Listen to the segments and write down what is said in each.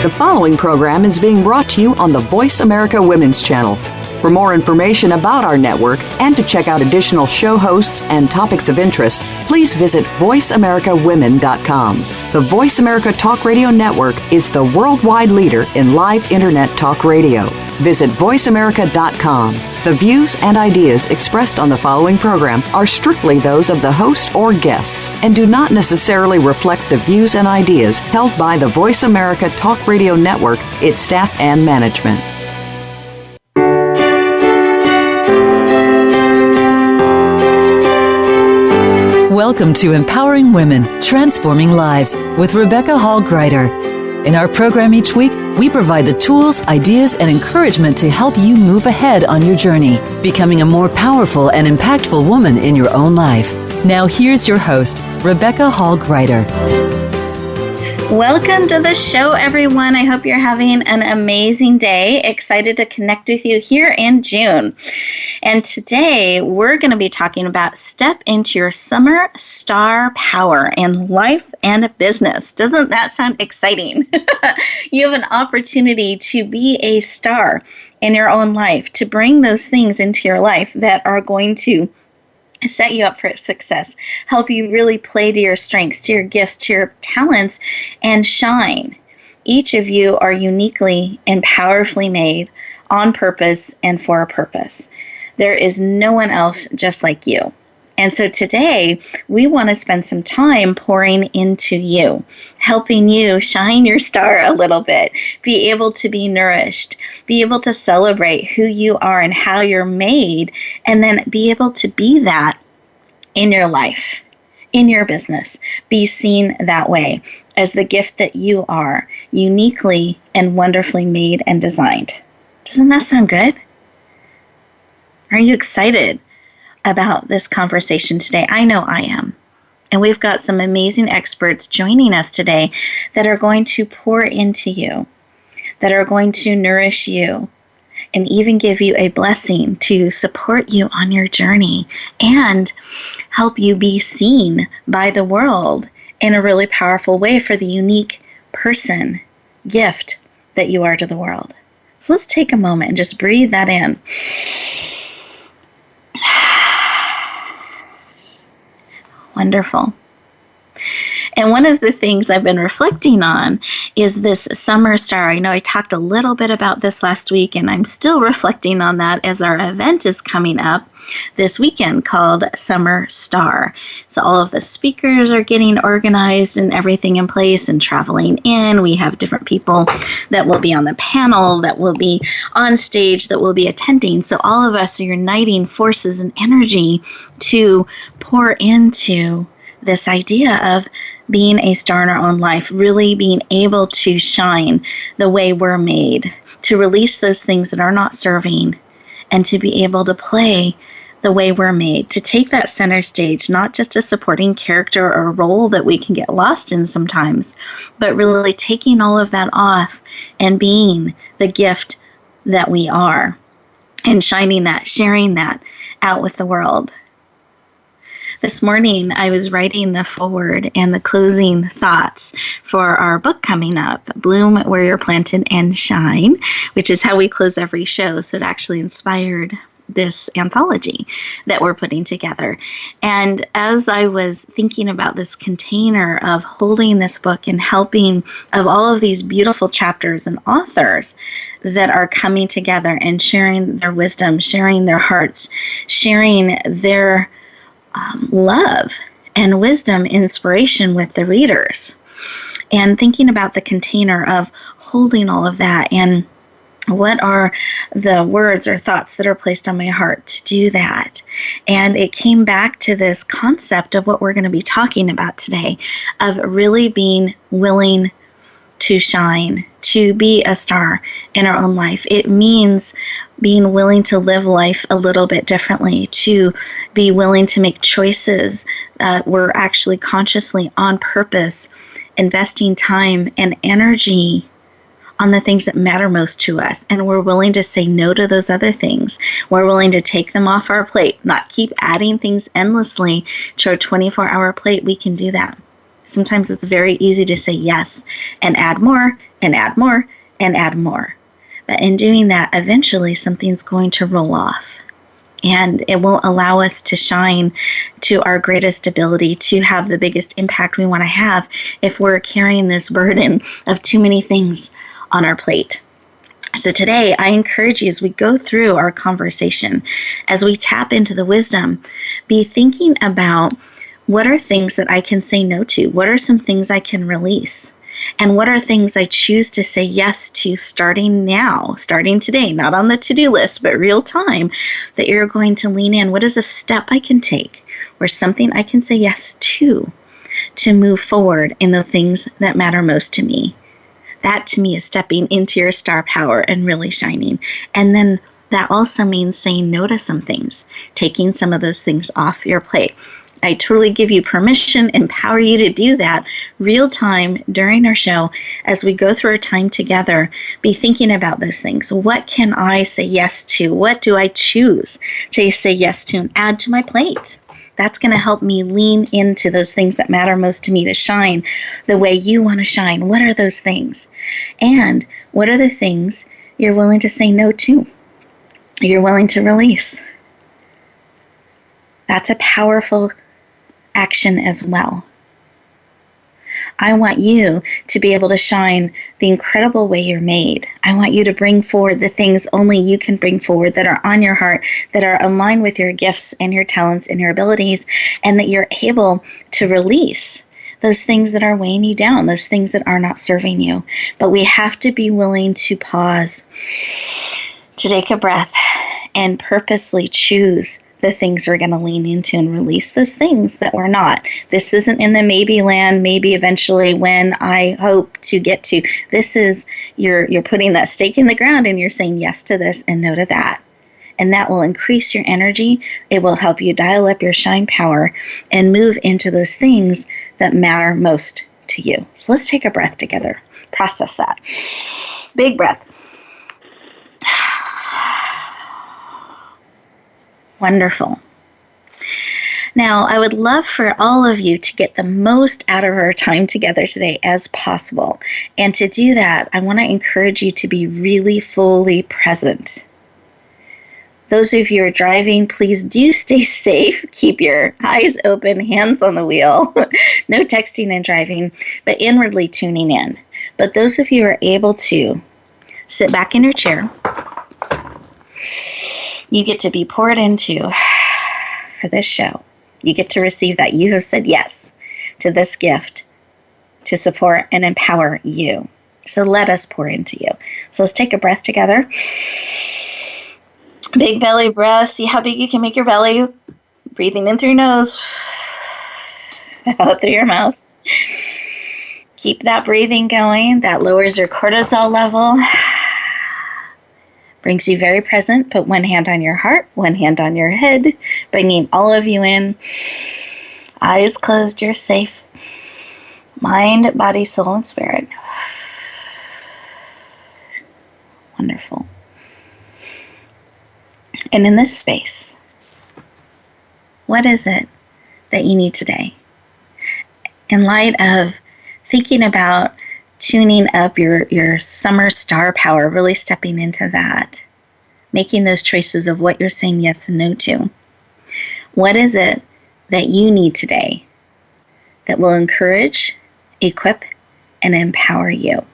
The following program is being brought to you on the Voice America Women's Channel. For more information about our network and to check out additional show hosts and topics of interest, please visit voiceamericawomen.com. The Voice America Talk Radio Network is the worldwide leader in live Internet talk radio. Visit voiceamerica.com. The views and ideas expressed on the following program are strictly those of the host or guests and do not necessarily reflect the views and ideas held by the Voice America Talk Radio Network, its staff, and management. Welcome to Empowering Women, Transforming Lives with Rebecca Hall Gruyter. In our program each week, we provide the tools, ideas, and encouragement to help you move ahead on your journey, becoming a more powerful and impactful woman in your own life. Now here's your host, Rebecca Hall Gruyter. Welcome to the show, everyone. I hope you're having an amazing day. Excited to connect with you here in June. And today we're going to be talking about step into your summer star power in life and business. Doesn't that sound exciting? You have an opportunity to be a star in your own life, to bring those things into your life that are going to set you up for success, help you really play to your strengths, to your gifts, to your talents, and shine. Each of you are uniquely and powerfully made on purpose and for a purpose. There is no one else just like you. And so today, we want to spend some time pouring into you, helping you shine your star a little bit, be able to be nourished, be able to celebrate who you are and how you're made, and then be able to be that in your life, in your business. Be seen that way as the gift that you are, uniquely and wonderfully made and designed. Doesn't that sound good? Are you excited about this conversation today? I know I am. And we've got some amazing experts joining us today that are going to pour into you, that are going to nourish you, and even give you a blessing to support you on your journey and help you be seen by the world in a really powerful way for the unique person, gift that you are to the world. So let's take a moment and just breathe that in. Wonderful. And one of the things I've been reflecting on is this summer star. I know I talked a little bit about this last week, and I'm still reflecting on that as our event is coming up this weekend called Summer Star. So all of the speakers are getting organized and everything in place and traveling in. We have different people that will be on the panel, that will be on stage, that will be attending. So all of us are uniting forces and energy to pour into this idea of being a star in our own life, really being able to shine the way we're made, to release those things that are not serving, and to be able to play the way we're made, to take that center stage, not just a supporting character or role that we can get lost in sometimes, but really taking all of that off and being the gift that we are and shining that, sharing that out with the world. This morning, I was writing the foreword and the closing thoughts for our book coming up, Bloom Where You're Planted and Shine, which is how we close every show. So it actually inspired this anthology that we're putting together. And as I was thinking about this container of holding this book and helping of all of these beautiful chapters and authors that are coming together and sharing their wisdom, sharing their hearts, sharing their love and wisdom, inspiration with the readers, and thinking about the container of holding all of that and what are the words or thoughts that are placed on my heart to do that. And it came back to this concept of what we're going to be talking about today, of really being willing to shine, to be a star in our own life. It means being willing to live life a little bit differently, to be willing to make choices that we're actually consciously on purpose, investing time and energy on the things that matter most to us. And we're willing to say no to those other things. We're willing to take them off our plate, not keep adding things endlessly to our 24-hour plate. We can do that. Sometimes it's very easy to say yes and add more and add more and add more. But in doing that, eventually something's going to roll off. And it won't allow us to shine to our greatest ability, to have the biggest impact we want to have if we're carrying this burden of too many things on our plate. So today, I encourage you, as we go through our conversation, as we tap into the wisdom, be thinking about, what are things that I can say no to? What are some things I can release? And what are things I choose to say yes to starting now, starting today, not on the to-do list, but real time, that you're going to lean in? What is a step I can take or something I can say yes to move forward in the things that matter most to me? That to me is stepping into your star power and really shining. And then that also means saying no to some things, taking some of those things off your plate. I totally give you permission, empower you to do that real time during our show as we go through our time together. Be thinking about those things. What can I say yes to? What do I choose to say yes to and add to my plate? That's going to help me lean into those things that matter most to me to shine the way you want to shine. What are those things? And what are the things you're willing to say no to? You're willing to release? That's a powerful action as well. I want you to be able to shine the incredible way you're made. I want you to bring forward the things only you can bring forward that are on your heart, that are aligned with your gifts and your talents and your abilities, and that you're able to release those things that are weighing you down, those things that are not serving you. But we have to be willing to pause, to take a breath, and purposely choose the things we're going to lean into and release those things that we're not. This isn't in the maybe land, maybe eventually when I hope to get to. This is, you're putting that stake in the ground and you're saying yes to this and no to that. And that will increase your energy. It will help you dial up your shine power and move into those things that matter most to you. So let's take a breath together. Process that. Big breath. Wonderful. Now, I would love for all of you to get the most out of our time together today as possible. And to do that, I want to encourage you to be really fully present. Those of you who are driving, please do stay safe. Keep your eyes open, hands on the wheel. No texting and driving, but inwardly tuning in. But those of you who are able to sit back in your chair, you get to be poured into for this show. You get to receive that. You have said yes to this gift to support and empower you. So let us pour into you. So let's take a breath together. Big belly breath. See how big you can make your belly. Breathing in through your nose, out through your mouth. Keep that breathing going. That lowers your cortisol level. Brings you very present. Put one hand on your heart, one hand on your head, bringing all of you in. Eyes closed, you're safe. Mind, body, soul, and spirit. Wonderful. And in this space, what is it that you need today? In light of thinking about tuning up your summer star power, really stepping into that, making those choices of what you're saying yes and no to. What is it that you need today that will encourage, equip, and empower you?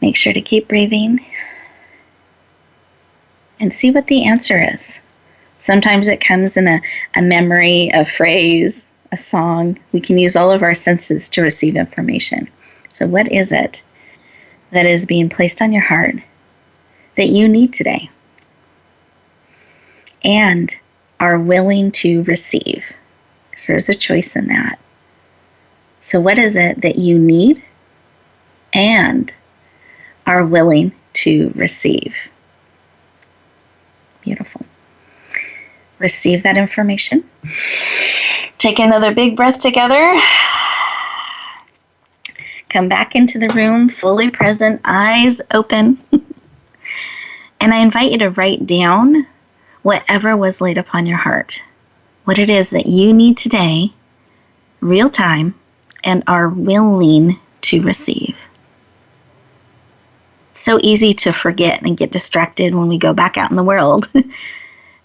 Make sure to keep breathing and see what the answer is. Sometimes it comes in a memory, a phrase, a song. We can use all of our senses to receive information. So what is it that is being placed on your heart that you need today and are willing to receive? So there's a choice in that. So what is it that you need and are willing to receive? Beautiful. Receive that information. Take another big breath together. Come back into the room, fully present, eyes open. And I invite you to write down whatever was laid upon your heart. What it is that you need today, real time, and are willing to receive. So easy to forget and get distracted when we go back out in the world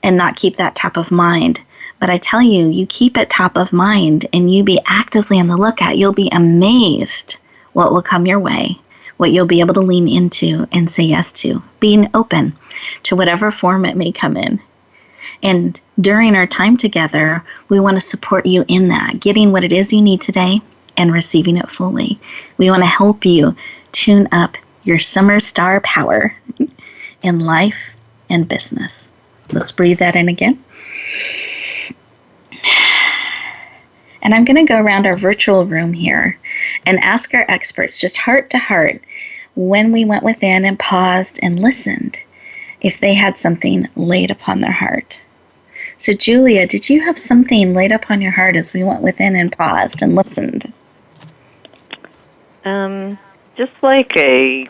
and not keep that top of mind. But I tell you, you keep it top of mind and you be actively on the lookout. You'll be amazed what will come your way, what you'll be able to lean into and say yes to, being open to whatever form it may come in. And during our time together, we want to support you in that, getting what it is you need today and receiving it fully. We want to help you tune up your summer star power in life and business. Let's breathe that in again. And I'm going to go around our virtual room here and ask our experts, just heart to heart, when we went within and paused and listened, if they had something laid upon their heart. So Julia, did you have something laid upon your heart as we went within and paused and listened? Just like a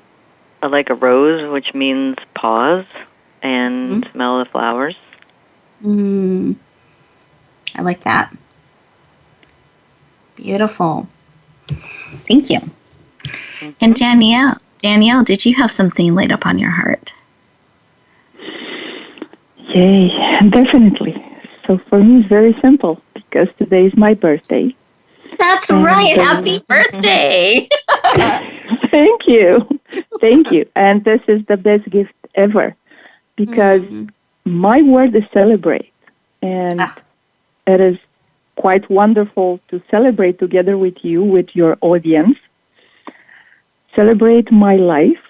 rose, which means pause and smell the flowers. I like that. Beautiful. Thank you. And Danielle, did you have something laid upon your heart? Yay, definitely. So for me, it's very simple because today is my birthday. That's right. Happy birthday. Thank you. Thank you. And this is the best gift ever because my word is celebrate. And it is quite wonderful to celebrate together with you, with your audience. Celebrate my life,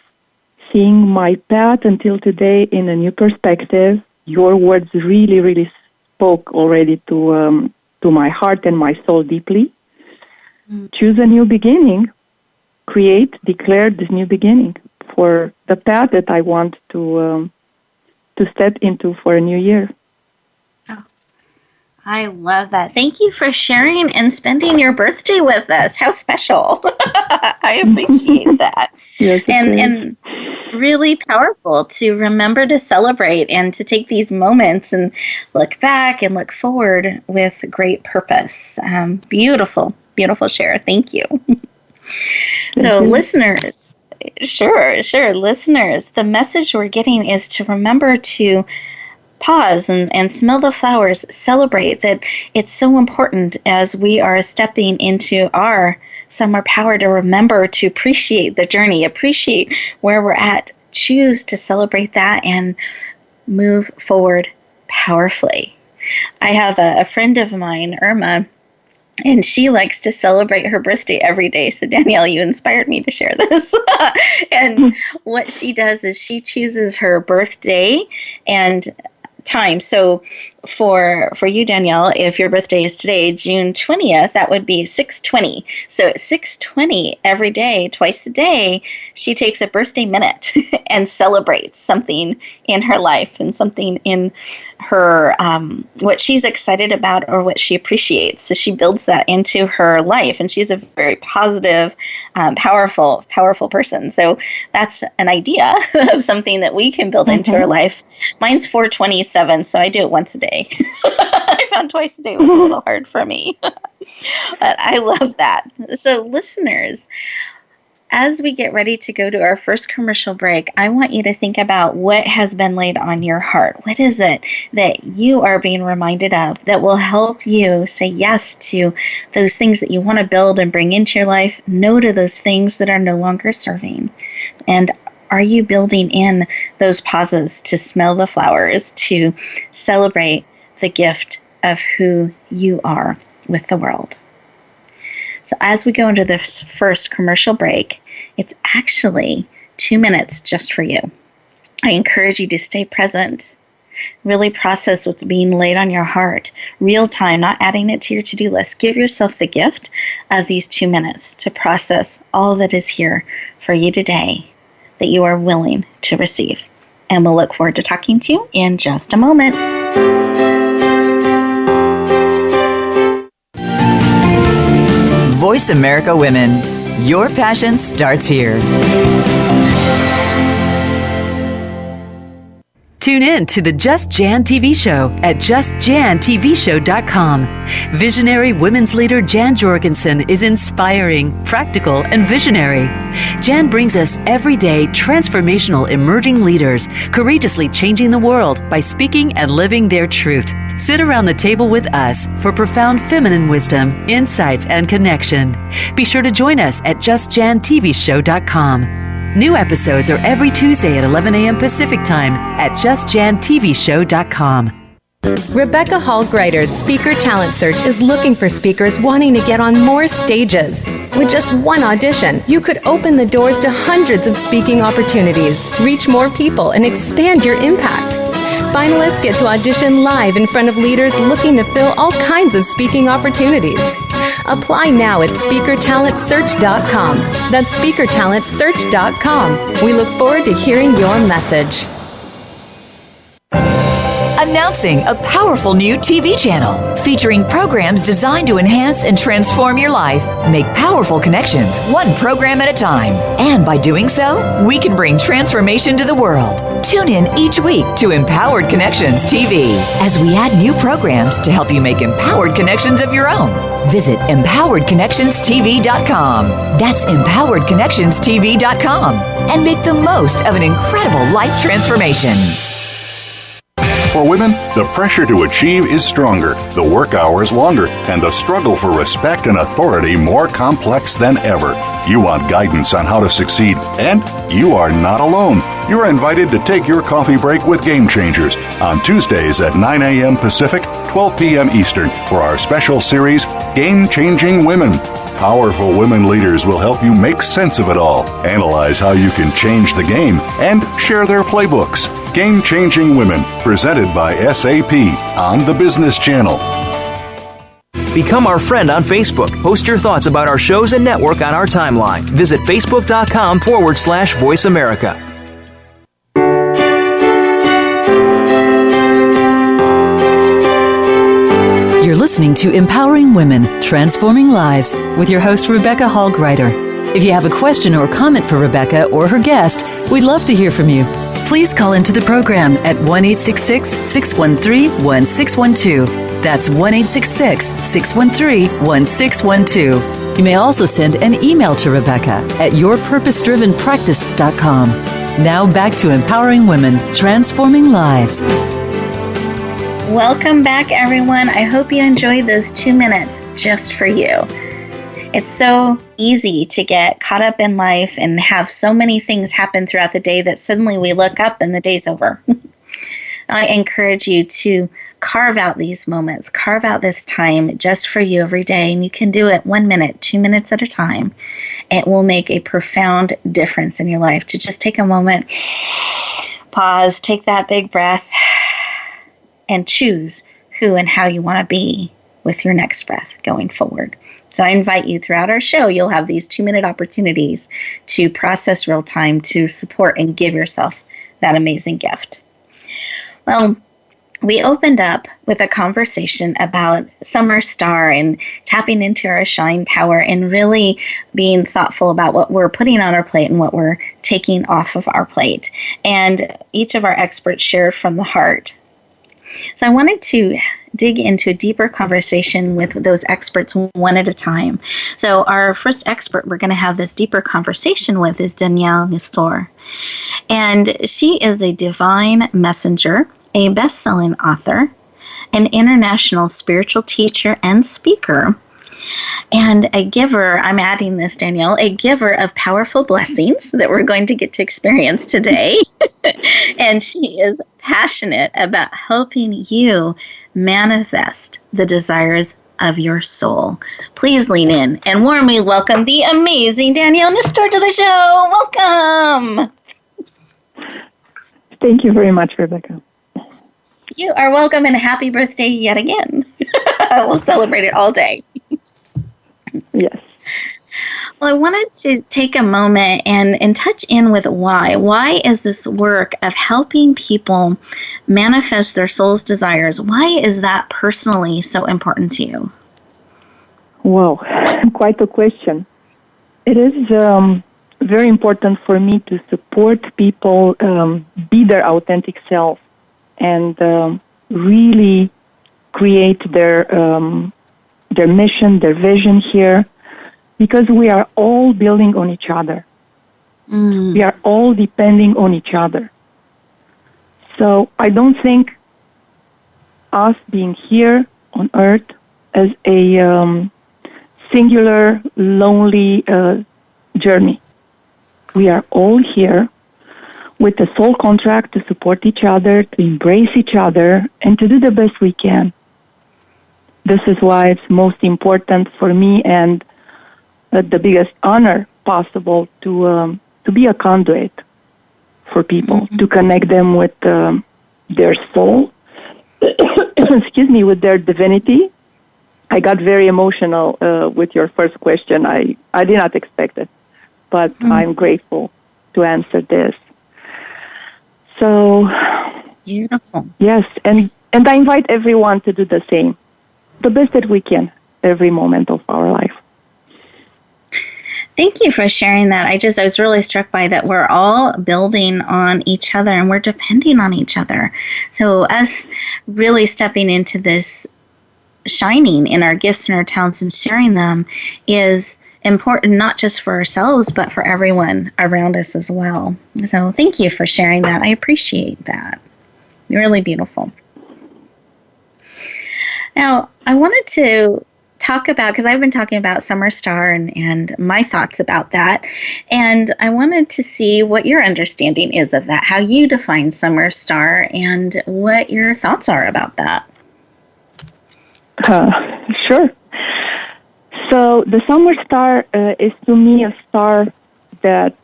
seeing my path until today in a new perspective. Your words really, really spoke already to my heart and my soul deeply. Choose a new beginning. Declare this new beginning for the path that I want to step into for a new year. I love that. Thank you for sharing and spending your birthday with us. How special. I appreciate that. Yes, and really powerful to remember to celebrate and to take these moments and look back and look forward with great purpose. Beautiful, beautiful share. Thank you. So listeners, sure. Listeners, the message we're getting is to remember to pause and smell the flowers, celebrate that it's so important as we are stepping into our summer power to remember to appreciate the journey, appreciate where we're at, choose to celebrate that and move forward powerfully. I have a friend of mine, Irma, and she likes to celebrate her birthday every day. So Danielle, you inspired me to share this. And what she does is she chooses her birthday and time. So for you, Danielle, if your birthday is today, June 20th, that would be 6:20. So at 6:20 every day, twice a day, she takes a birthday minute and celebrates something in her life and something in her, what she's excited about or what she appreciates. So she builds that into her life, and she's a very positive, powerful person. So that's an idea of something that we can build into our life. Mine's 4:27, so I do it once a day. I found twice a day was a little hard for me, but I love that. So listeners, as we get ready to go to our first commercial break, I want you to think about what has been laid on your heart. What is it that you are being reminded of that will help you say yes to those things that you want to build and bring into your life, no to those things that are no longer serving? And are you building in those pauses to smell the flowers, to celebrate the gift of who you are with the world? So as we go into this first commercial break, it's actually 2 minutes just for you. I encourage you to stay present, really process what's being laid on your heart, real time, not adding it to your to-do list. Give yourself the gift of these 2 minutes to process all that is here for you today that you are willing to receive. And we'll look forward to talking to you in just a moment. Voice America Women. Your passion starts here. Tune in to the Just Jan TV show at justjantvshow.com. Visionary women's leader Jan Jorgensen is inspiring, practical, and visionary. Jan brings us everyday, transformational emerging leaders, courageously changing the world by speaking and living their truth. Sit around the table with us for profound feminine wisdom, insights, and connection. Be sure to join us at justjantvshow.com. New episodes are every Tuesday at 11 a.m. Pacific Time at justjantvshow.com. Rebecca Hall Gruyter's Speaker Talent Search is looking for speakers wanting to get on more stages. With just one audition, you could open the doors to hundreds of speaking opportunities, reach more people, and expand your impact. Finalists get to audition live in front of leaders looking to fill all kinds of speaking opportunities. Apply now at speakertalentsearch.com. That's speakertalentsearch.com. We look forward to hearing your message. Announcing a powerful new TV channel featuring programs designed to enhance and transform your life. Make powerful connections, one program at a time. And by doing so, we can bring transformation to the world. Tune in each week to Empowered Connections TV as we add new programs to help you make empowered connections of your own. Visit empoweredconnectionstv.com. That's empoweredconnectionstv.com. And make the most of an incredible life transformation. For women, the pressure to achieve is stronger, the work hours longer, and the struggle for respect and authority more complex than ever. You want guidance on how to succeed, and you are not alone. You're invited to take your coffee break with Game Changers on Tuesdays at 9 a.m. Pacific, 12 p.m. Eastern for our special series, Game Changing Women. Powerful women leaders will help you make sense of it all, analyze how you can change the game, and share their playbooks. Game Changing Women, presented by SAP on the Business Channel. Become our friend on Facebook. Post your thoughts about our shows and network on our timeline. Visit facebook.com/Voice America. You're listening to Empowering Women, Transforming Lives with your host, Rebecca Hall Gruyter. If you have a question or comment for Rebecca or her guest, we'd love to hear from you. Please call into the program at 1-866-613-1612. That's 1-866-613-1612. You may also send an email to Rebecca at yourpurposedrivenpractice.com. Now back to Empowering Women, Transforming Lives. Welcome back, everyone. I hope you enjoyed those 2 minutes just for you. It's so easy to get caught up in life and have so many things happen throughout the day that suddenly we look up and the day's over. I encourage you to carve out these moments, carve out this time just for you every day. And you can do it 1 minute, 2 minutes at a time. It will make a profound difference in your life to just take a moment, pause, take that big breath, and choose who and how you want to be with your next breath going forward. So I invite you throughout our show, you'll have these 2-minute opportunities to process real time, to support and give yourself that amazing gift. Well, we opened up with a conversation about Summer Star and tapping into our shine power and really being thoughtful about what we're putting on our plate and what we're taking off of our plate. And each of our experts shared from the heart. So I wanted to dig into a deeper conversation with those experts one at a time. So our first expert we're going to have this deeper conversation with is Danielle Nistor. And she is a divine messenger, a best-selling author, an international spiritual teacher and speaker, and a giver, I'm adding this, Danielle, a giver of powerful blessings that we're going to get to experience today. And she is passionate about helping you manifest the desires of your soul. Please lean in and warmly welcome the amazing Danielle Nistor to the show. Welcome. Thank you very much, Rebecca. You are welcome, and happy birthday yet again. We'll celebrate it all day. Yes. Well, I wanted to take a moment and touch in with why. Why is this work of helping people manifest their soul's desires, why is that personally so important to you? Wow, quite a question. It is very important for me to support people be their authentic self and really create their mission, their vision here, because we are all building on each other. We are all depending on each other. So I don't think us being here on Earth as a singular, lonely journey. We are all here with a soul contract to support each other, to embrace each other, and to do the best we can. This is why it's most important for me and the biggest honor possible to be a conduit for people, to connect them with their soul, excuse me, with their divinity. I got very emotional with your first question. I did not expect it, but I'm grateful to answer this. So, beautiful. Yes, and I invite everyone to do the same, the best that we can, every moment of our life. Thank you for sharing that. I was really struck by that we're all building on each other and we're depending on each other. So us really stepping into this shining in our gifts and our talents and sharing them is important, not just for ourselves, but for everyone around us as well. So thank you for sharing that. I appreciate that. Really beautiful. Now, I wanted to talk about, because I've been talking about Summer Star and my thoughts about that, and I wanted to see what your understanding is of that, how you define Summer Star, and what your thoughts are about that. Sure. So the Summer Star is to me a star that,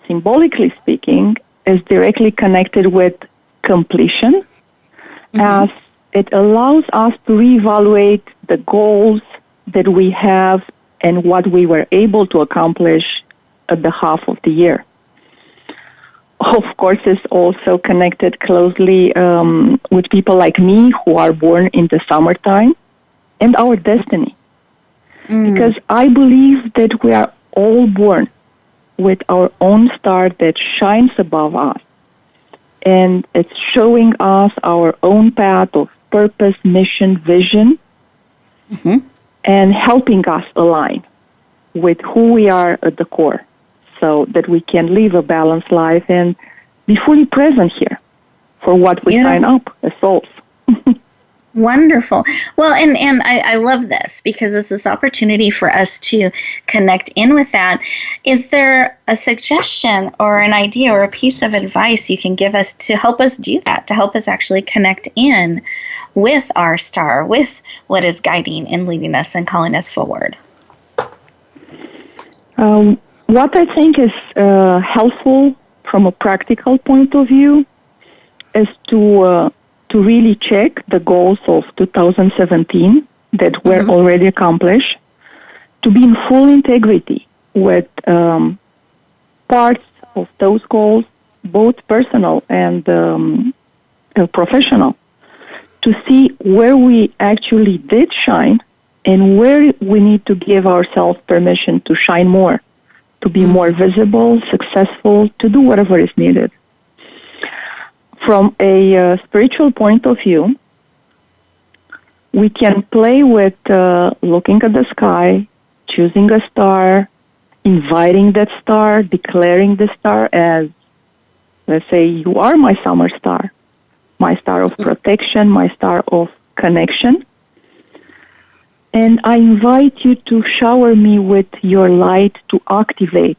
symbolically speaking, is directly connected with completion, as it allows us to reevaluate the goals that we have and what we were able to accomplish at the half of the year. Of course, it's also connected closely with people like me who are born in the summertime and our destiny. Because I believe that we are all born with our own star that shines above us. And it's showing us our own path of purpose, mission, vision, and helping us align with who we are at the core so that we can live a balanced life and be fully present here for what we sign up as souls. Wonderful. Well, and I love this because it's this opportunity for us to connect in with that. Is there a suggestion or an idea or a piece of advice you can give us to help us do that, to help us actually connect in with our star, with what is guiding and leading us and calling us forward? What I think is helpful from a practical point of view is to really check the goals of 2017 that were already accomplished, to be in full integrity with parts of those goals, both personal and professional, to see where we actually did shine and where we need to give ourselves permission to shine more, to be more visible, successful, to do whatever is needed. From a spiritual point of view, we can play with looking at the sky, choosing a star, inviting that star, declaring the star as, let's say, you are my summer star, my star of protection, my star of connection. And I invite you to shower me with your light to activate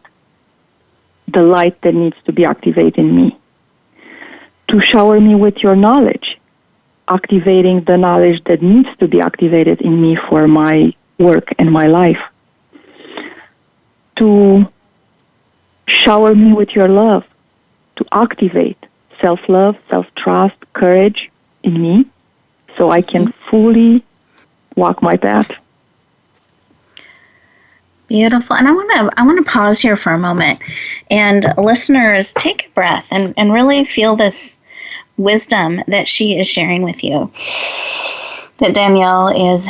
the light that needs to be activated in me. To shower me with your knowledge, activating the knowledge that needs to be activated in me for my work and my life. To shower me with your love, to activate self-love, self-trust, courage in me so I can fully walk my path. Beautiful. And I want to pause here for a moment. And listeners, take a breath and really feel this wisdom that she is sharing with you, that Danielle is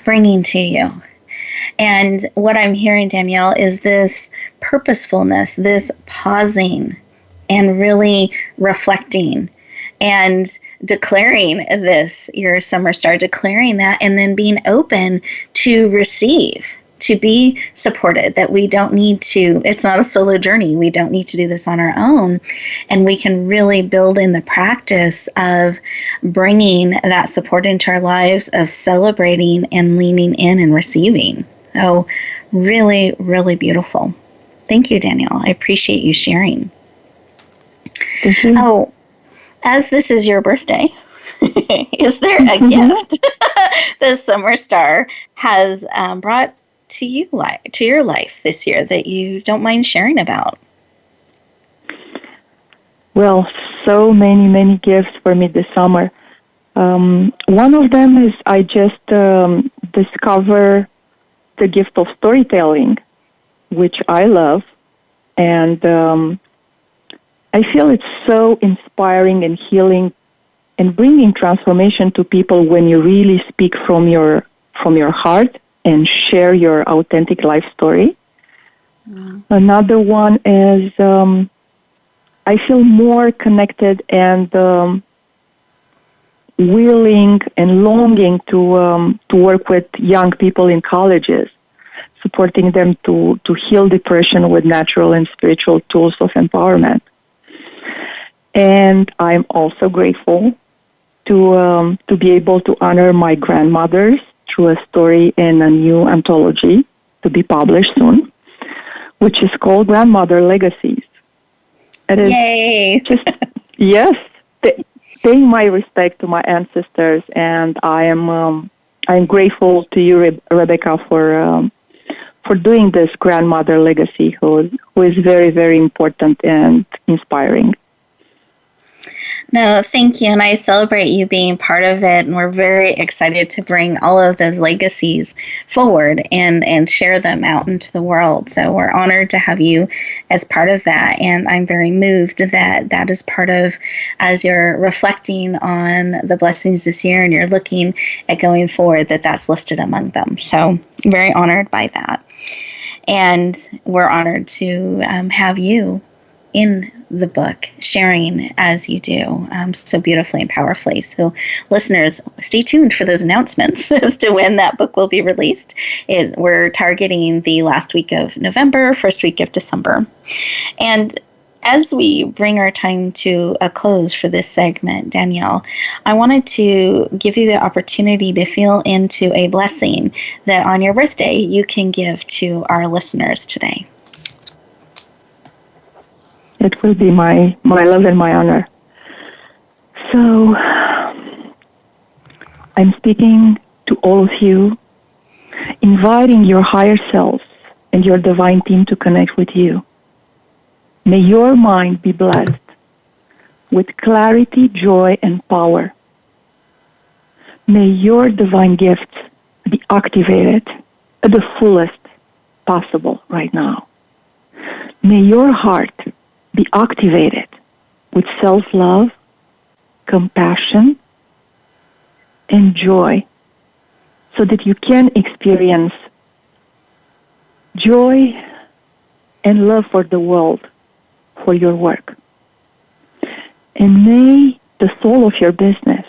bringing to you. And what I'm hearing, Danielle, is this purposefulness, this pausing and really reflecting and declaring this, your summer star, declaring that, and then being open to receive, to be supported, that we don't need to, it's not a solo journey. We don't need to do this on our own. And we can really build in the practice of bringing that support into our lives, of celebrating and leaning in and receiving. Oh, really, really beautiful. Thank you, Danielle. I appreciate you sharing. Thank you. Oh, as this is your birthday, is there a gift the Summer Star has brought to you, to your life this year that you don't mind sharing about? Well, so many gifts for me this summer. One of them is I just discover the gift of storytelling, which I love, and I feel it's so inspiring and healing and bringing transformation to people when you really speak from your heart and share your authentic life story. Another one is I feel more connected and willing and longing to work with young people in colleges, supporting them to heal depression with natural and spiritual tools of empowerment. And I'm also grateful to be able to honor my grandmothers through a story in a new anthology to be published soon, which is called Grandmother Legacies. It is Yay! Just, yes, paying my respect to my ancestors, and I'm grateful to you, Rebecca, for doing this Grandmother Legacy, who is very, very important and inspiring. No, thank you. And I celebrate you being part of it. And we're very excited to bring all of those legacies forward and share them out into the world. So we're honored to have you as part of that. And I'm very moved that that is part of, as you're reflecting on the blessings this year and you're looking at going forward, that's listed among them. So very honored by that. And we're honored to have you in the book, sharing as you do, so beautifully and powerfully. So listeners, stay tuned for those announcements as to when that book will be released. We're targeting the last week of November, first week of December. And as we bring our time to a close for this segment, Danielle, I wanted to give you the opportunity to feel into a blessing that on your birthday you can give to our listeners today. It will be my love and my honor. So, I'm speaking to all of you, inviting your higher selves and your divine team to connect with you. May your mind be blessed with clarity, joy, and power. May your divine gifts be activated at the fullest possible right now. May your heart be activated with self-love, compassion, and joy, so that you can experience joy and love for the world, for your work. And may the soul of your business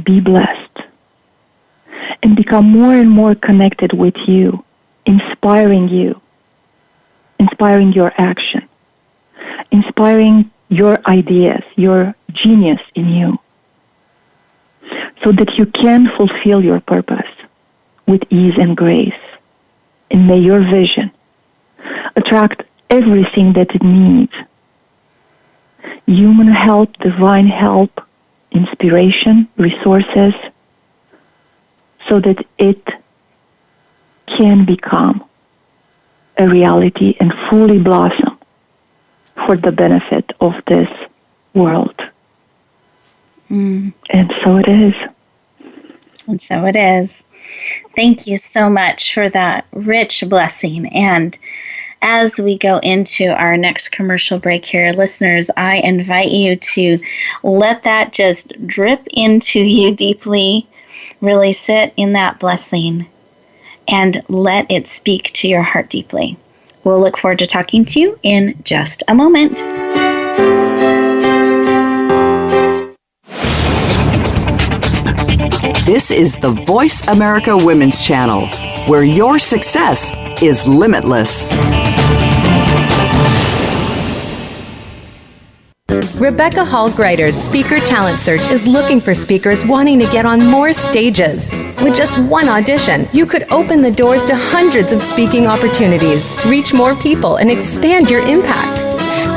be blessed and become more and more connected with you, inspiring your action, inspiring your ideas, your genius in you, so that you can fulfill your purpose with ease and grace. And may your vision attract everything that it needs: human help, divine help, inspiration, resources, so that it can become a reality and fully blossom for the benefit of this world. And so it is. And so it is. Thank you so much for that rich blessing. And as we go into our next commercial break here, listeners, I invite you to let that just drip into you deeply, really sit in that blessing, and let it speak to your heart deeply. We'll look forward to talking to you in just a moment. This is the Voice America Women's Channel, where your success is limitless. Rebecca Hall Gruyter's Speaker Talent Search is looking for speakers wanting to get on more stages. With just one audition, you could open the doors to hundreds of speaking opportunities, reach more people, and expand your impact.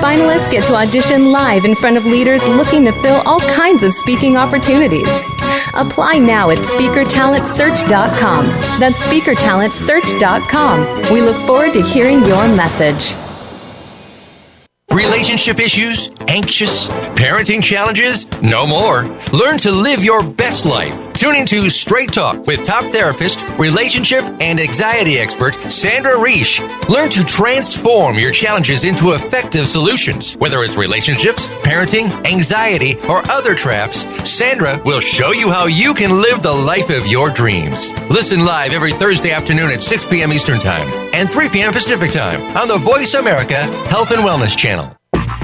Finalists get to audition live in front of leaders looking to fill all kinds of speaking opportunities. Apply now at SpeakerTalentSearch.com. That's SpeakerTalentSearch.com. We look forward to hearing your message. Relationship issues? Anxious? Parenting challenges? No more. Learn to live your best life. Tune into Straight Talk with top therapist, relationship, and anxiety expert Sandra Reish. Learn to transform your challenges into effective solutions. Whether it's relationships, parenting, anxiety, or other traps, Sandra will show you how you can live the life of your dreams. Listen live every Thursday afternoon at 6 p.m. Eastern Time and 3 p.m. Pacific Time on the Voice America Health and Wellness Channel.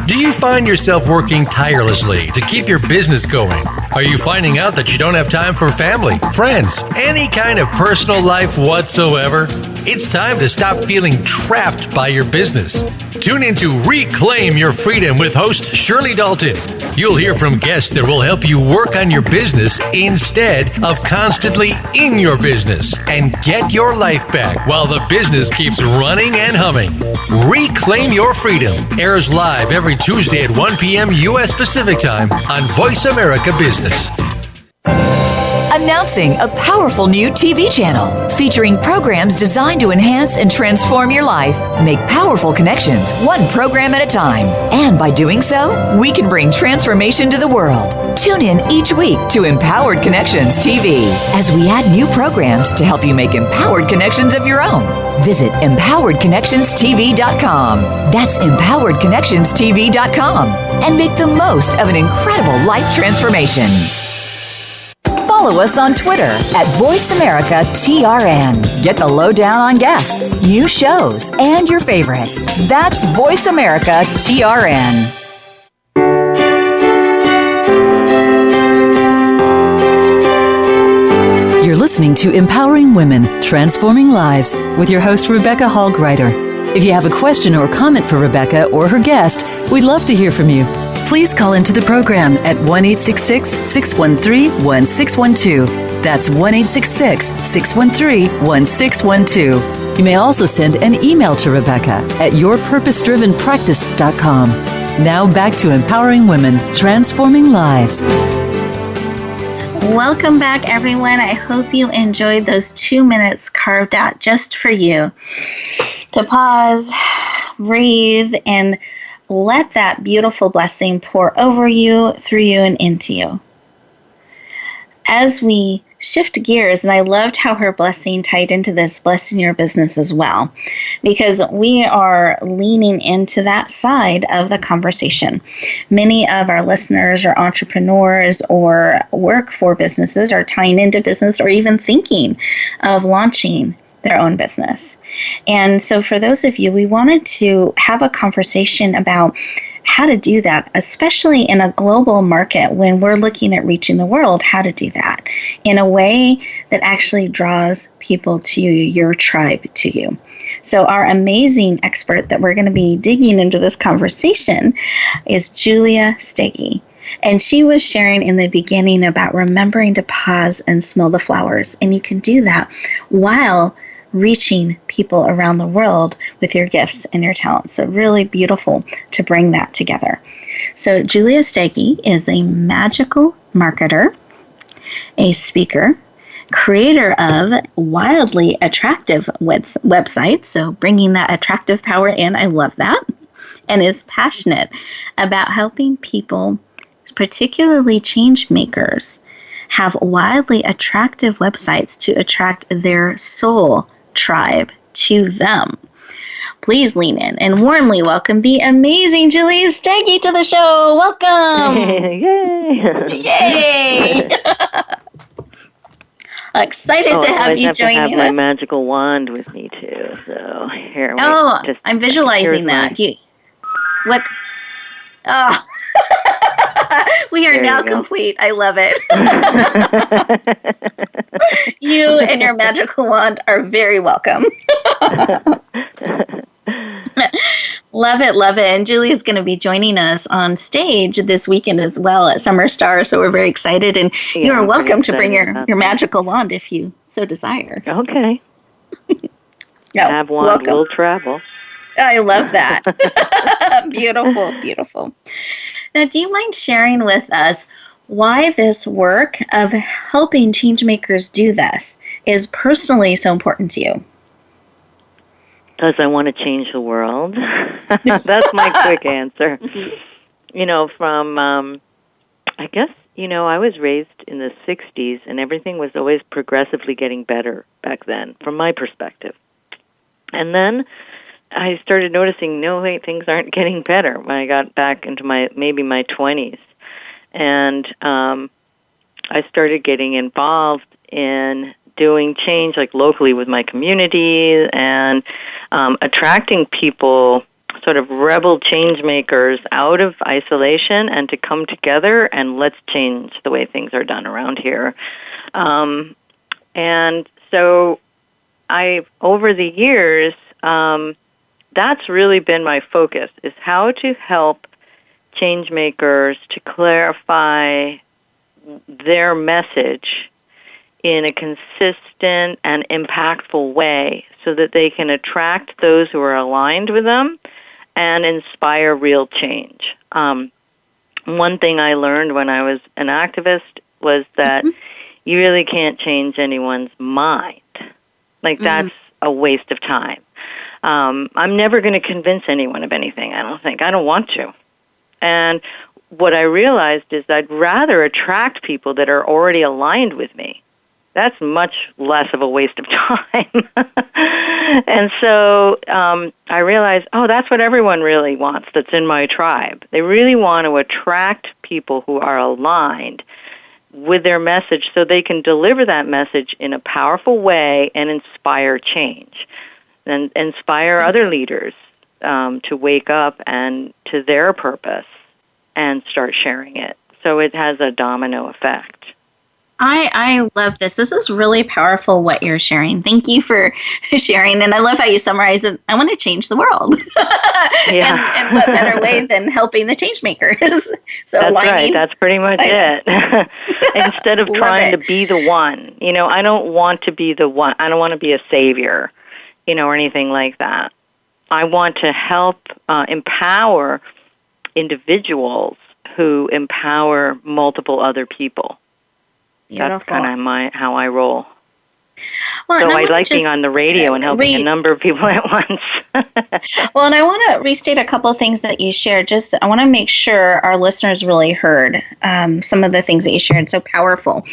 Do you find yourself working tirelessly to keep your business going? Are you finding out that you don't have time for family, friends, any kind of personal life whatsoever? It's time to stop feeling trapped by your business. Tune in to Reclaim Your Freedom with host Shirley Dalton. You'll hear from guests that will help you work on your business instead of constantly in your business and get your life back while the business keeps running and humming. Reclaim Your Freedom airs live every Tuesday at 1 p.m. U.S. Pacific Time on Voice America Business. Announcing a powerful new TV channel featuring programs designed to enhance and transform your life. Make powerful connections, one program at a time. And by doing so, we can bring transformation to the world. Tune in each week to Empowered Connections TV as we add new programs to help you make empowered connections of your own. Visit empoweredconnectionstv.com. That's empoweredconnectionstv.com. And make the most of an incredible life transformation. Follow us on Twitter at VoiceAmericaTRN. Get the lowdown on guests, new shows, and your favorites. That's VoiceAmericaTRN. You're listening to Empowering Women, Transforming Lives with your host, Rebecca Hall Gruyter. If you have a question or comment for Rebecca or her guest, we'd love to hear from you. Please call into the program at 1-866-613-1612. That's 1-866-613-1612. You may also send an email to Rebecca at yourpurposedrivenpractice.com. Now back to Empowering Women, Transforming Lives. Welcome back, everyone. I hope you enjoyed those 2 minutes carved out just for you to pause, breathe, and let that beautiful blessing pour over you, through you, and into you. As we shift gears, and I loved how her blessing tied into this, blessing your business as well, because we are leaning into that side of the conversation. Many of our listeners are entrepreneurs or work for businesses, are tying into business, or even thinking of launching their own business. And so for those of you, we wanted to have a conversation about how to do that, especially in a global market when we're looking at reaching the world, how to do that in a way that actually draws people to you, your tribe to you. So our amazing expert that we're going to be digging into this conversation is Julia Stege. And she was sharing in the beginning about remembering to pause and smell the flowers. And you can do that while reaching people around the world with your gifts and your talents. So really beautiful to bring that together. So Julia Stege is a magical marketer, a speaker, creator of wildly attractive websites. So bringing that attractive power in, I love that, and is passionate about helping people, particularly change makers, have wildly attractive websites to attract their soul tribe to them. Please lean in and warmly welcome the amazing Julia Stege to the show. Welcome! Yay! Yay! Excited to have you join us. I have my magical wand with me too. So here. I'm visualizing that. What? Oh. We are now complete. I love it. You and your magical wand are very welcome. Love it, love it. And Julia's going to be joining us on stage this weekend as well at Summer Star, so we're very excited. And you are welcome to bring your magical wand if you so desire. Okay. Have wand, will travel. I love that. Beautiful, beautiful. Now, do you mind sharing with us why this work of helping changemakers do this is personally so important to you? Because I want to change the world. That's my quick answer. From, I guess, I was raised in the 60s, and everything was always progressively getting better back then, from my perspective. And then I started noticing, no, wait, things aren't getting better when I got back into my 20s. And I started getting involved in doing change, like locally with my community, and attracting people, sort of rebel change makers, out of isolation and to come together and let's change the way things are done around here. And so over the years, that's really been my focus, is how to help change makers to clarify their message in a consistent and impactful way so that they can attract those who are aligned with them and inspire real change. One thing I learned when I was an activist was that you really can't change anyone's mind. Like, that's a waste of time. I'm never going to convince anyone of anything, I don't think. I don't want to. And what I realized is I'd rather attract people that are already aligned with me. That's much less of a waste of time. And so I realized, that's what everyone really wants that's in my tribe. They really want to attract people who are aligned with their message so they can deliver that message in a powerful way and inspire change and inspire other leaders to wake up and to their purpose and start sharing it. So it has a domino effect. I love this. This is really powerful what you're sharing. Thank you for sharing. And I love how you summarize it. I want to change the world. And what better way than helping the change makers? So that's right. That's pretty much it. Instead of trying to be the one. I don't want to be the one. I don't want to be a savior, or anything like that. I want to help empower individuals who empower multiple other people. Beautiful. That's kind of how I roll. Well, so I like being on the radio and helping a number of people at once. Well, and I want to restate a couple of things that you shared. I want to make sure our listeners really heard some of the things that you shared. So powerful.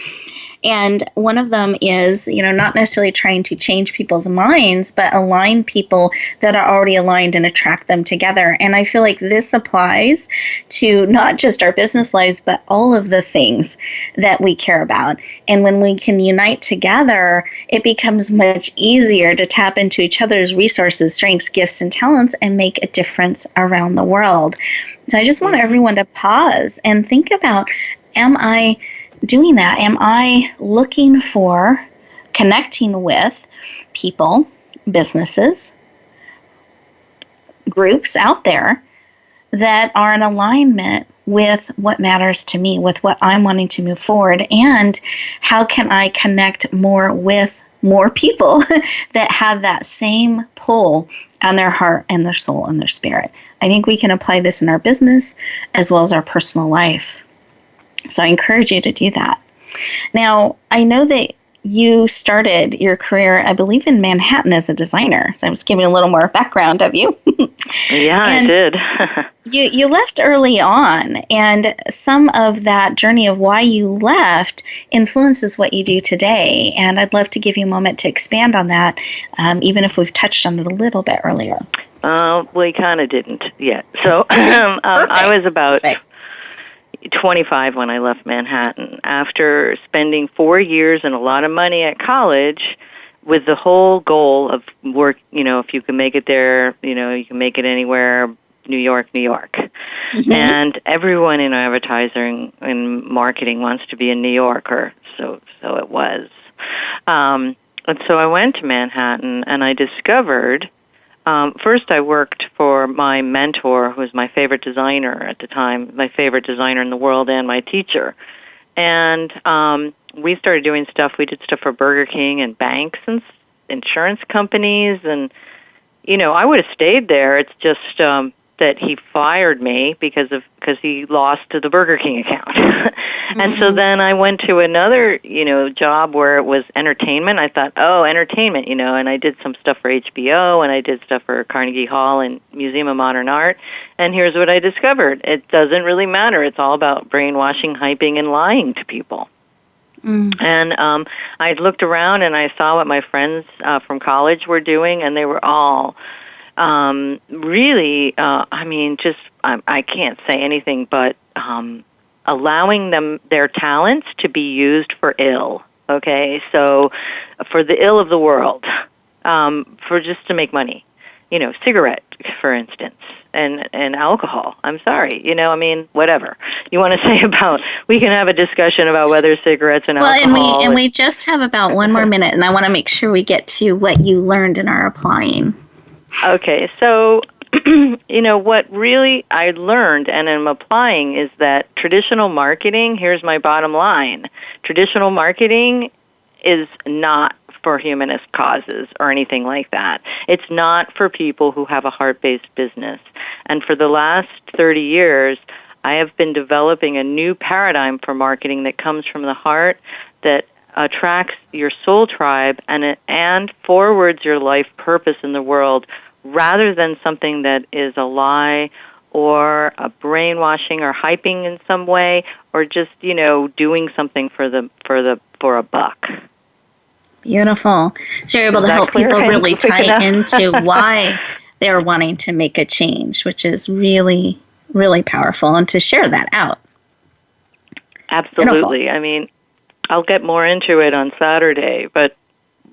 And one of them is, not necessarily trying to change people's minds, but align people that are already aligned and attract them together. And I feel like this applies to not just our business lives, but all of the things that we care about. And when we can unite together, it becomes much easier to tap into each other's resources, strengths, gifts, and talents and make a difference around the world. So I just want everyone to pause and think about, am I doing that? Am I looking for, connecting with people, businesses, groups out there that are in alignment with what matters to me, with what I'm wanting to move forward? And how can I connect more with more people that have that same pull on their heart and their soul and their spirit? I think we can apply this in our business as well as our personal life. So I encourage you to do that. Now, I know that you started your career, I believe, in Manhattan as a designer. So I was giving a little more background of you. Yeah, I did. you left early on, and some of that journey of why you left influences what you do today. And I'd love to give you a moment to expand on that, even if we've touched on it a little bit earlier. We kind of didn't yet. So I was about 25 when I left Manhattan, after spending 4 years and a lot of money at college with the whole goal of work, if you can make it there, you can make it anywhere, New York. And everyone in advertising and marketing wants to be in New York, or so it was. And so I went to Manhattan, and I discovered, first I worked for my mentor, who was my favorite designer at the time, my favorite designer in the world, and my teacher. And we started doing stuff. We did stuff for Burger King and banks and insurance companies. And, I would have stayed there. It's just that he fired me because he lost the Burger King account. And so then I went to another, job where it was entertainment. I thought, entertainment, and I did some stuff for HBO, and I did stuff for Carnegie Hall and Museum of Modern Art. And here's what I discovered. It doesn't really matter. It's all about brainwashing, hyping, and lying to people. And I looked around and I saw what my friends from college were doing, and they were all really, I can't say anything but allowing them their talents to be used for ill. Okay, so for the ill of the world, for just to make money, cigarette, for instance, and alcohol. I'm sorry, whatever you want to say about. We can have a discussion about whether cigarettes and alcohol. And we just have about one more minute, and I want to make sure we get to what you learned and are applying. Okay, so, what really I learned and am applying is that traditional marketing, here's my bottom line, traditional marketing is not for humanist causes or anything like that. It's not for people who have a heart-based business. And for the last 30 years, I have been developing a new paradigm for marketing that comes from the heart, that attracts your soul tribe and forwards your life purpose in the world, rather than something that is a lie or a brainwashing or hyping in some way, or just doing something for a buck. Beautiful. So you're able to help people really tie into why they're wanting to make a change, which is really, really powerful, and to share that out. Absolutely. Beautiful. I'll get more into it on Saturday, but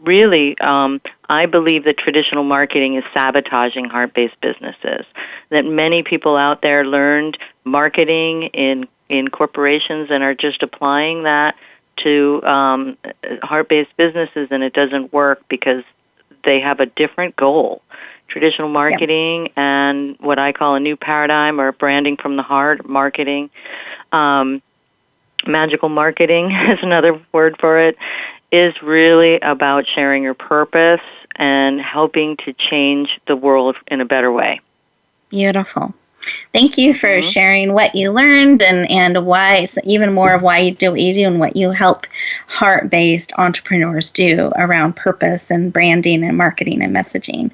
really, I believe that traditional marketing is sabotaging heart-based businesses, that many people out there learned marketing in corporations and are just applying that to heart-based businesses, and it doesn't work because they have a different goal. Traditional marketing and what I call a new paradigm, or branding from the heart marketing, magical marketing is another word for it, is really about sharing your purpose and helping to change the world in a better way. Beautiful. Thank you for sharing what you learned and why, so even more of why you do what you do and what you help heart-based entrepreneurs do around purpose and branding and marketing and messaging.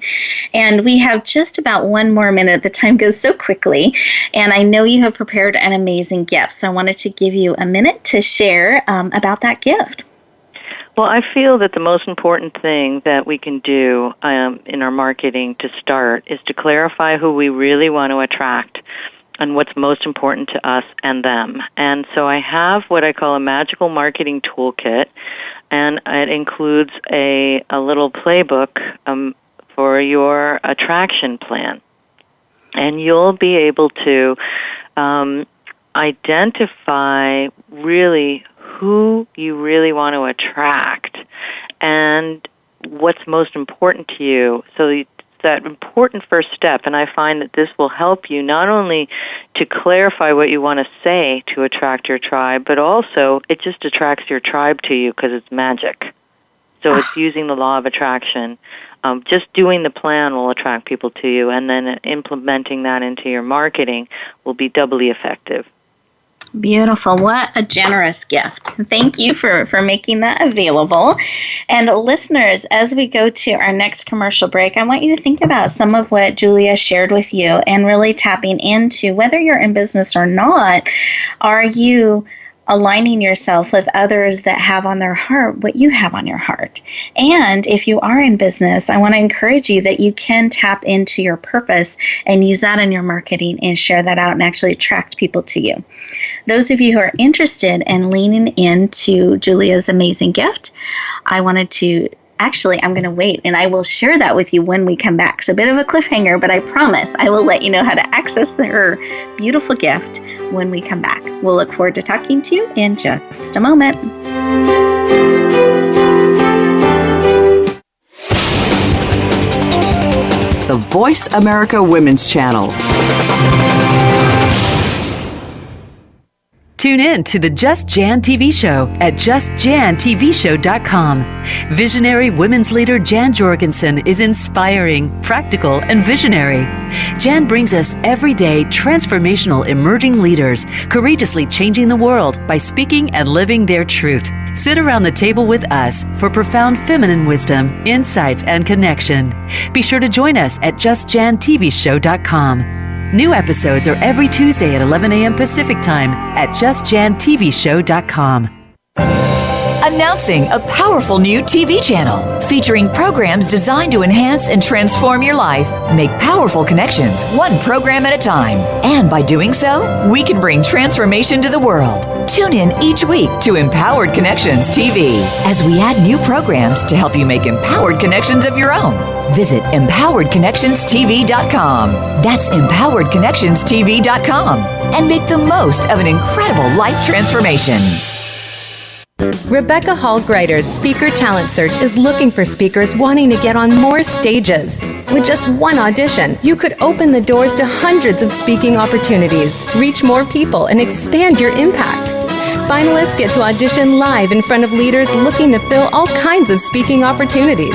And we have just about one more minute. The time goes so quickly. And I know you have prepared an amazing gift. So I wanted to give you a minute to share about that gift. Well, I feel that the most important thing that we can do in our marketing to start is to clarify who we really want to attract and what's most important to us and them. And so I have what I call a magical marketing toolkit, and it includes a little playbook for your attraction plan. And you'll be able to identify really who you really want to attract and what's most important to you. So it's that important first step, and I find that this will help you not only to clarify what you want to say to attract your tribe, but also it just attracts your tribe to you because it's magic. So it's using the law of attraction. Just doing the plan will attract people to you, and then implementing that into your marketing will be doubly effective. Beautiful. What a generous gift. Thank you for making that available. And listeners, as we go to our next commercial break, I want you to think about some of what Julia shared with you and really tapping into whether you're in business or not. Are you aligning yourself with others that have on their heart what you have on your heart? And if you are in business, I want to encourage you that you can tap into your purpose and use that in your marketing and share that out and actually attract people to you. Those of you who are interested in leaning into Julia's amazing gift, I wanted to Actually, I'm going to wait, and I will share that with you when we come back. So a bit of a cliffhanger, but I promise I will let you know how to access her beautiful gift when we come back. We'll look forward to talking to you in just a moment. The Voice America Women's Channel. Tune in to the Just Jan TV show at justjantvshow.com. Visionary women's leader Jan Jorgensen is inspiring, practical, and visionary. Jan brings us everyday transformational emerging leaders, courageously changing the world by speaking and living their truth. Sit around the table with us for profound feminine wisdom, insights, and connection. Be sure to join us at justjantvshow.com. New episodes are every Tuesday at 11 a.m. Pacific Time at justjantvshow.com. Announcing a powerful new TV channel featuring programs designed to enhance and transform your life. Make powerful connections, one program at a time. And by doing so, we can bring transformation to the world. Tune in each week to Empowered Connections TV as we add new programs to help you make empowered connections of your own. Visit empoweredconnectionstv.com. That's empoweredconnectionstv.com. And make the most of an incredible life transformation. Rebecca Hall Gruyter's Speaker Talent Search is looking for speakers wanting to get on more stages. With just one audition, you could open the doors to hundreds of speaking opportunities, reach more people, and expand your impact. Finalists get to audition live in front of leaders looking to fill all kinds of speaking opportunities.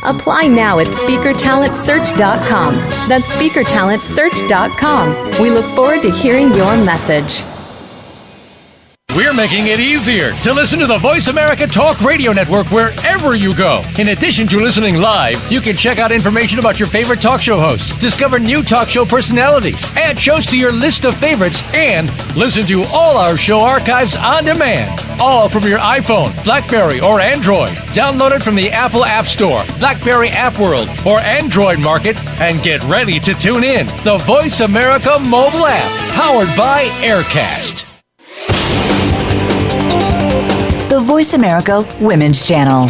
Apply now at speakertalentsearch.com. That's speakertalentsearch.com. We look forward to hearing your message. We're making it easier to listen to the Voice America Talk Radio Network wherever you go. In addition to listening live, you can check out information about your favorite talk show hosts, discover new talk show personalities, add shows to your list of favorites, and listen to all our show archives on demand. All from your iPhone, BlackBerry, or Android. Download it from the Apple App Store, BlackBerry App World, or Android Market, and get ready to tune in. The Voice America mobile app, powered by Aircast. The Voice America Women's Channel.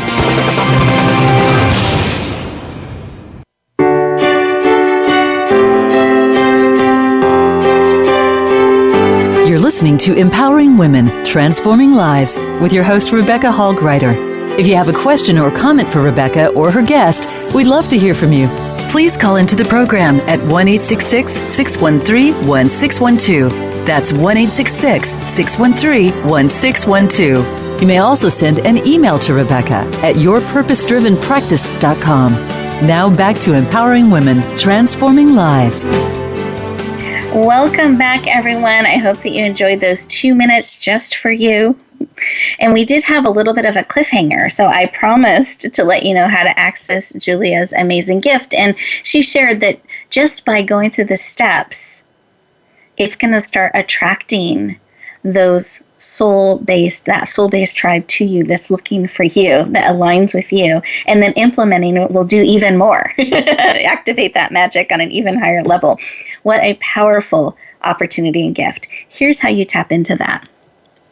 You're listening to Empowering Women, Transforming Lives with your host, Rebecca Hall Gruyter. If you have a question or comment for Rebecca or her guest, we'd love to hear from you. Please call into the program at 1-866-613-1612. That's 1-866-613-1612. You may also send an email to Rebecca at yourpurposedrivenpractice.com. Now back to Empowering Women, Transforming Lives. Welcome back, everyone. I hope that you enjoyed those 2 minutes just for you. And we did have a little bit of a cliffhanger, so I promised to let you know how to access Julia's amazing gift. And she shared that just by going through the steps, it's going to start attracting those that soul-based tribe to you that's looking for you, that aligns with you, and then implementing it will do even more. Activate that magic on an even higher level. What a powerful opportunity and gift. Here's how you tap into that.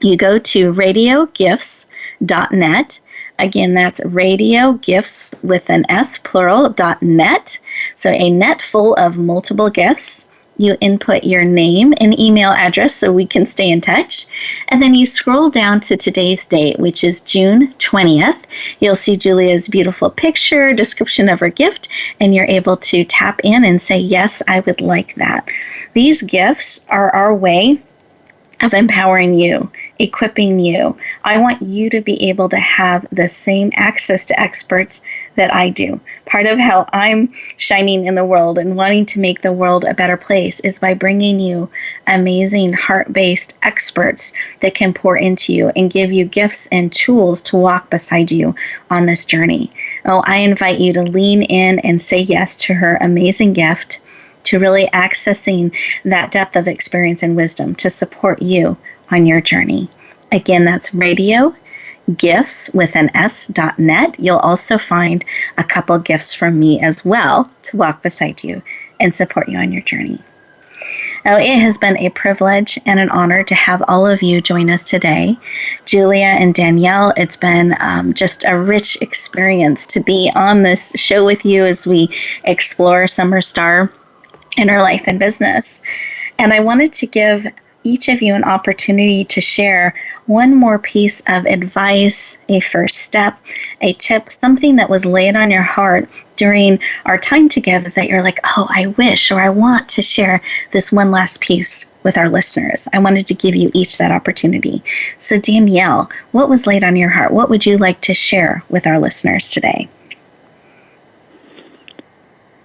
You go to radiogifts.net. Again, that's radiogifts with an S, plural, .net. So a net full of multiple gifts. You input your name and email address so we can stay in touch. And then you scroll down to today's date, which is June 20th. You'll see Julia's beautiful picture, description of her gift, and you're able to tap in and say, yes, I would like that. These gifts are our way of empowering you, equipping you. I want you to be able to have the same access to experts that I do. Part of how I'm shining in the world and wanting to make the world a better place is by bringing you amazing heart-based experts that can pour into you and give you gifts and tools to walk beside you on this journey. Oh, I invite you to lean in and say yes to her amazing gift, to really accessing that depth of experience and wisdom to support you on your journey. Again, that's radiogifts with an S.net. You'll also find a couple gifts from me as well to walk beside you and support you on your journey. Oh, it has been a privilege and an honor to have all of you join us today. Julia and Danielle, it's been just a rich experience to be on this show with you as we explore Summer Star in her life and business. And I wanted to give each of you an opportunity to share one more piece of advice, a first step, a tip, something that was laid on your heart during our time together that you're like, oh, I wish or I want to share this one last piece with our listeners. I wanted to give you each that opportunity. So Danielle, what was laid on your heart? What would you like to share with our listeners today?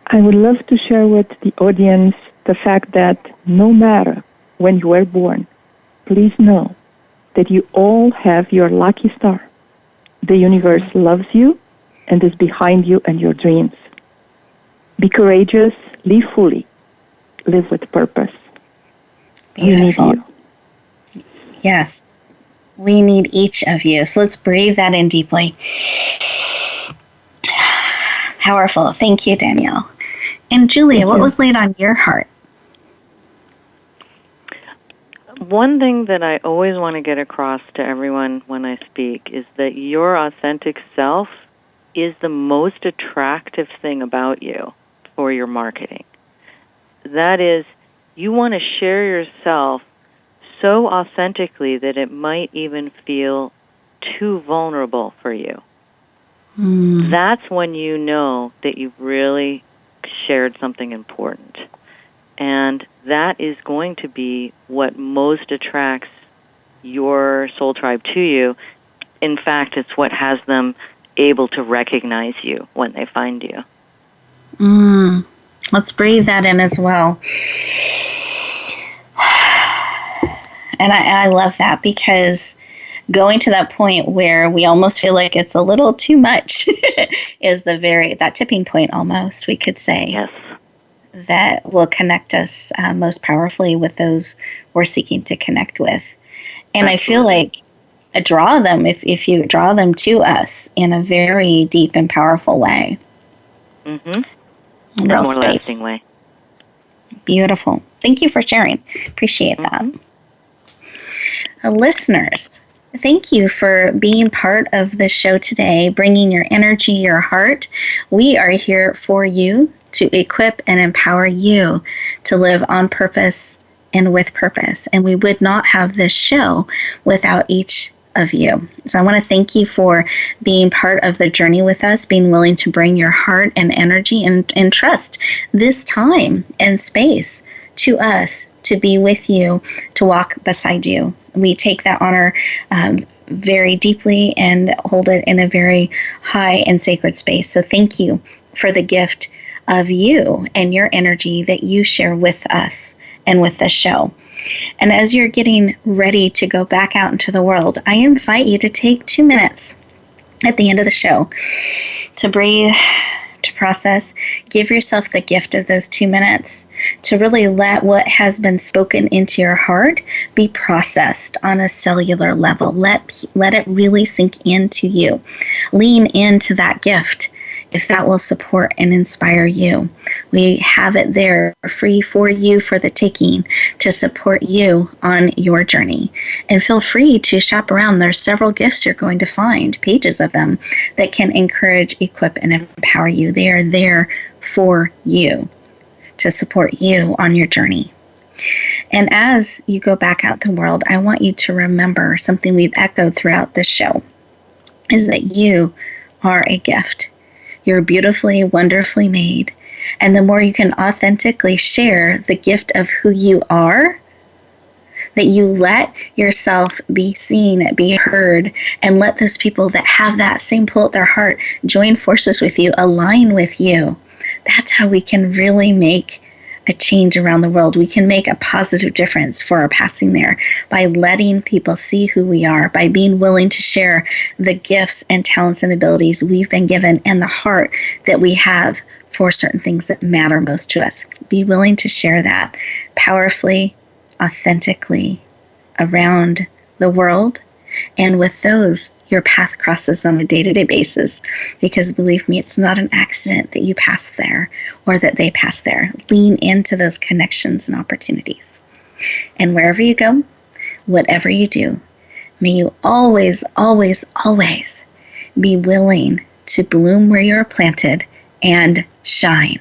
I would love to share with the audience the fact that no matter when you were born, please know that you all have your lucky star. The universe loves you and is behind you and your dreams. Be courageous, live fully, live with purpose. Beautiful. We need you. Yes, we need each of you. So let's breathe that in deeply. Powerful. Thank you, Danielle. And Julia, what was laid on your heart? One thing that I always want to get across to everyone when I speak is that your authentic self is the most attractive thing about you for your marketing. That is, you want to share yourself so authentically that it might even feel too vulnerable for you. That's when you know that you've really shared something important. And that is going to be what most attracts your soul tribe to you. In fact, it's what has them able to recognize you when they find you. Let's breathe that in as well. And I love that, because going to that point where we almost feel like it's a little too much is that tipping point almost, we could say. Yes. That will connect us most powerfully with those we're seeking to connect with. And I feel like draw them, if you draw them to us in a very deep and powerful way. In a more lasting way. Beautiful. Thank you for sharing. Appreciate that. Listeners, thank you for being part of the show today, bringing your energy, your heart. We are here for you to equip and empower you to live on purpose and with purpose. And we would not have this show without each of you. So I want to thank you for being part of the journey with us, being willing to bring your heart and energy and trust this time and space to us, to be with you, to walk beside you. We take that honor very deeply and hold it in a very high and sacred space. So thank you for the gift of you and your energy that you share with us and with the show. And as you're getting ready to go back out into the world, I invite you to take 2 minutes at the end of the show to breathe, to process. Give yourself the gift of those 2 minutes to really let what has been spoken into your heart be processed on a cellular level. Let it really sink into you. Lean into that gift if that will support and inspire you. We have it there free for you for the taking to support you on your journey. And feel free to shop around. There's several gifts you're going to find, pages of them, that can encourage, equip, and empower you. They are there for you to support you on your journey. And as you go back out the world, I want you to remember something we've echoed throughout this show, is that you are a gift. You're beautifully, wonderfully made. And the more you can authentically share the gift of who you are, that you let yourself be seen, be heard, and let those people that have that same pull at their heart join forces with you, align with you. That's how we can really make a change around the world. We can make a positive difference for our passing there by letting people see who we are, by being willing to share the gifts and talents and abilities we've been given and the heart that we have for certain things that matter most to us. Be willing to share that powerfully, authentically around the world And with those, your path crosses on a day-to-day basis, because believe me, it's not an accident that you pass there or that they pass there. Lean into those connections and opportunities. And wherever you go, whatever you do, may you always, always, always be willing to bloom where you are planted and shine.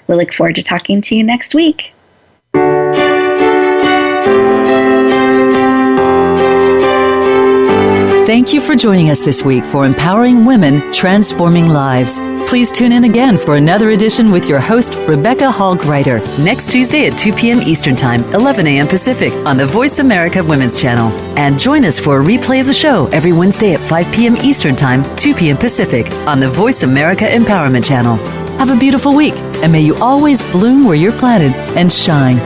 We'll look forward to talking to you next week. Thank you for joining us this week for Empowering Women, Transforming Lives. Please tune in again for another edition with your host, Rebecca Hall Gruyter, next Tuesday at 2 p.m. Eastern Time, 11 a.m. Pacific on the Voice America Women's Channel. And join us for a replay of the show every Wednesday at 5 p.m. Eastern Time, 2 p.m. Pacific on the Voice America Empowerment Channel. Have a beautiful week, and may you always bloom where you're planted and shine.